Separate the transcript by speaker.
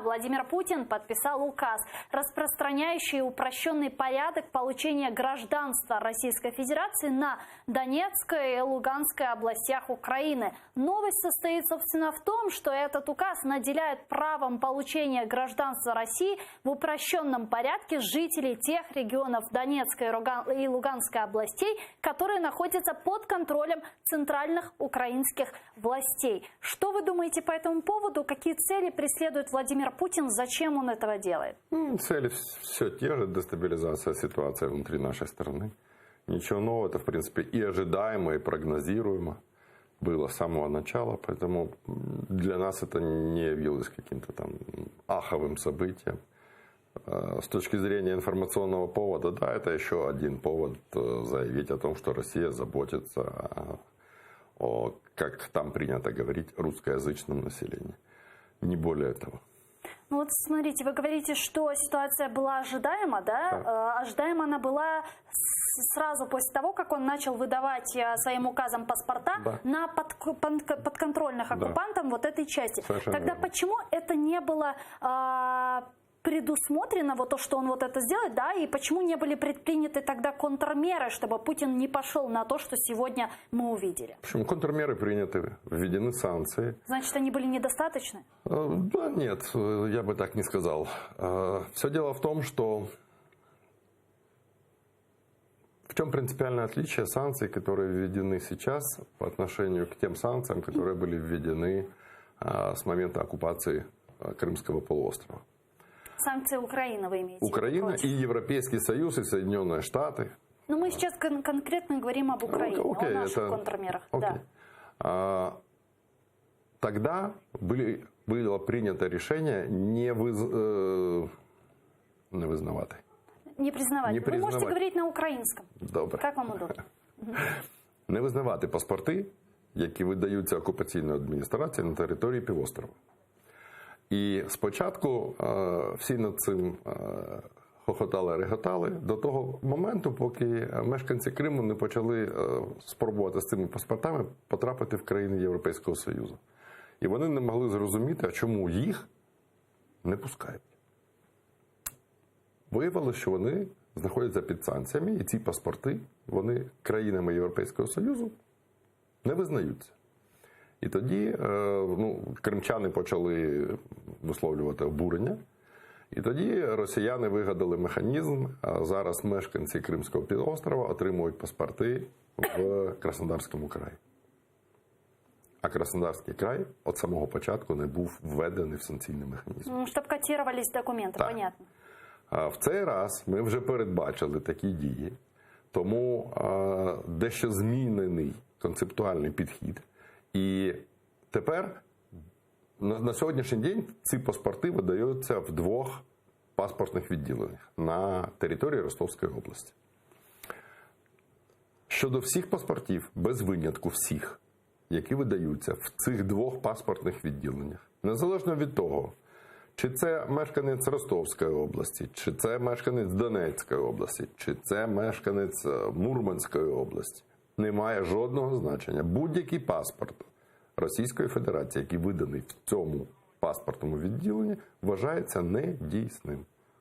Speaker 1: Владимир Путин подписал указ, распространяющий упрощенный порядок получения гражданства Российской Федерации на Донецкой и Луганской областях Украины. Новость состоит, собственно, в том, что этот указ наделяет правом получения гражданства России в упрощенном порядке жителей тех регионов Донецкой и Луганской областей, которые находятся под контролем центральных украинских властей. Что вы думаете по этому поводу? Какие цели преследует Владимир Путин? Зачем он этого делает?
Speaker 2: Цели все те же. Дестабилизация ситуации внутри нашей страны. Ничего нового. Это, в принципе, и ожидаемо, и прогнозируемо было с самого начала. Поэтому для нас это не явилось каким-то там аховым событием. С точки зрения информационного повода, да, это еще один повод заявить о том, что Россия заботится о, как там принято говорить, русскоязычном населении. Не более того.
Speaker 1: Ну вот смотрите, вы говорите, что ситуация была ожидаема, да?
Speaker 2: Да.
Speaker 1: Ожидаема она была сразу после того, как он начал выдавать своим указом паспорта, да, на подконтрольных оккупантам, да, вот этой части.
Speaker 2: Совершенно
Speaker 1: Тогда
Speaker 2: верно.
Speaker 1: почему это не было предусмотрено, вот то, что он вот это сделает, да, и почему не были предприняты тогда контрмеры, чтобы Путин не пошел на то, что сегодня мы увидели?
Speaker 2: Почему? Контрмеры приняты, введены санкции.
Speaker 1: Значит, они были недостаточны?
Speaker 2: Да, нет, я бы так не сказал. Все дело в том, что в чем принципиальное отличие санкций, которые введены сейчас по отношению к тем санкциям, которые были введены с момента оккупации Крымского полуострова.
Speaker 1: Санкции Украины вы имеете?
Speaker 2: Украина и Европейский Союз, и Соединенные Штаты.
Speaker 1: Но мы сейчас конкретно говорим об Украине, о наших контрмерах. Да.
Speaker 2: Тогда было принято решение не признавать.
Speaker 1: Вы можете говорить на українському.
Speaker 2: Добре.
Speaker 1: Как вам удобно?
Speaker 2: Не визнавати паспорти, які видаються окупаційною адміністрацією на території півострова. І спочатку всі над цим хохотали-реготали до того моменту, поки мешканці Криму не почали спробувати з цими паспортами потрапити в країни Європейського Союзу. І вони не могли зрозуміти, а чому їх не пускають. Виявилося, що вони знаходяться під санкціями, і ці паспорти, вони країнами Європейського Союзу не визнаються. І тоді кримчани почали висловлювати обурення. І тоді росіяни вигадали механізм, а зараз мешканці Кримського півострова отримують паспорти в Краснодарському краї. А Краснодарський край від самого початку не був введений в санкційний механізм.
Speaker 1: Щоб котировались документи,
Speaker 2: так.
Speaker 1: Понятно.
Speaker 2: В цей раз ми вже передбачили такі дії, тому дещо змінений концептуальний підхід. І тепер, на сьогоднішній день, ці паспорти видаються в 2 паспортних відділеннях на території Ростовської області. Щодо всіх паспортів, без винятку всіх, які видаються в цих 2 паспортних відділеннях, незалежно від того, чи це мешканець Ростовської області, чи це мешканець Донецької області, чи це мешканець Мурманської області, немає жодного значення. Будь-який паспорт Російської Федерації, який виданий в цьому паспортному відділенні, вважається недійсним.